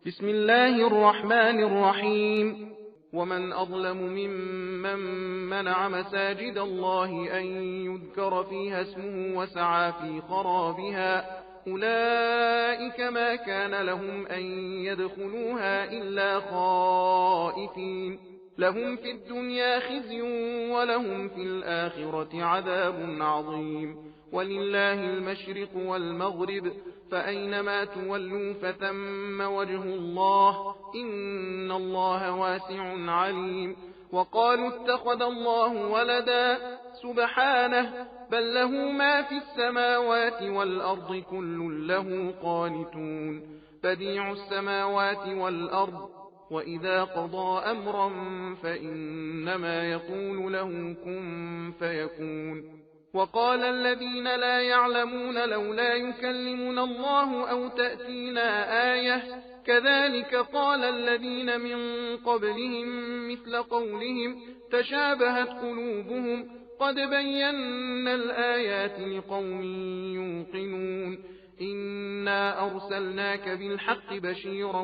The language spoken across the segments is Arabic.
بسم الله الرحمن الرحيم. ومن أظلم ممن منع مساجد الله أن يذكر فيها اسمه وسعى في خرابها أولئك ما كان لهم أن يدخلوها إلا خائفين لهم في الدنيا خزي ولهم في الآخرة عذاب عظيم. ولله المشرق والمغرب فأينما تولوا فثم وجه الله إن الله واسع عليم. وقالوا اتخذ الله ولدا سبحانه بل له ما في السماوات والأرض كل له قانتون بديع السماوات والأرض وإذا قضى أمرا فإنما يقول له كن فيكون. وقال الذين لا يعلمون لولا يكلمنا الله أو تأتينا آية كذلك قال الذين من قبلهم مثل قولهم تشابهت قلوبهم قد بينا الآيات لقوم يوقنون إنا أرسلناك بالحق بشيرا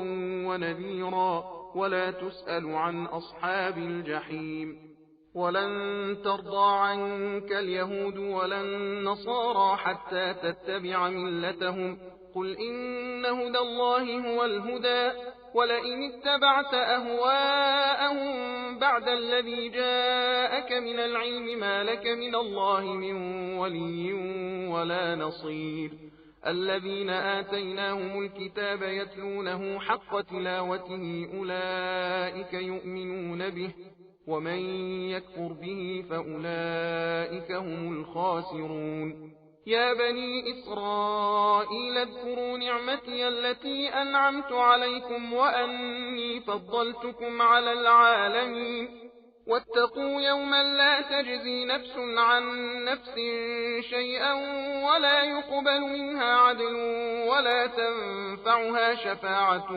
ونذيرا ولا تسأل عن أصحاب الجحيم. ولن ترضى عنك اليهود ولا النصارى حتى تتبع ملتهم قل إن هدى الله هو الهدى ولئن اتبعت أهواءهم بعد الذي جاءك من العلم ما لك من الله من ولي ولا نصير. الذين آتيناهم الكتاب يتلونه حق تلاوته أولئك يؤمنون به ومن يكفر به فأولئك هم الخاسرون. يا بني إسرائيل اذكروا نعمتي التي أنعمت عليكم وأني فضلتكم على العالمين. واتقوا يوما لا تجزي نفس عن نفس شيئا ولا يقبل منها عدل ولا تنفعها شفاعة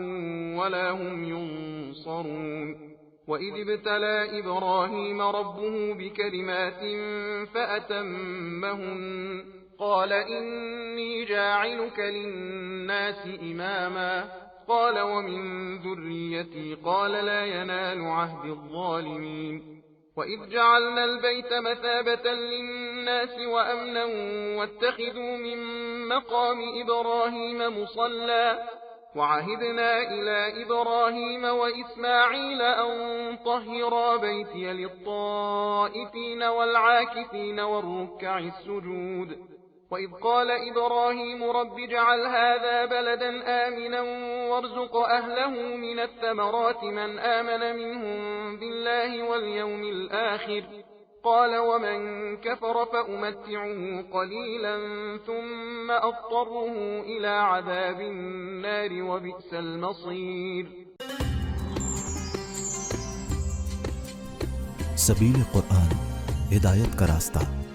ولا هم ينصرون. وإذ ابتلى إبراهيم ربه بكلمات فأتمهن قال إني جاعلك للناس إماما قال ومن ذريتي قال لا ينال عهد الظالمين. وإذ جعلنا البيت مثابة للناس وأمنا واتخذوا من مقام إبراهيم مصلى وعهدنا إلى إبراهيم وإسماعيل أن طهرا بيتي للطائفين والعاكفين والركع السجود. وإذ قال إبراهيم رب اجعل هذا بلدا آمنا وارزق أهله من الثمرات من آمن منهم بالله واليوم الآخر قال ومن كفر فأمتعه قليلا ثم أضطره إلى عذاب النار وبئس المصير. सबील कुरान हिदायत का रास्ता।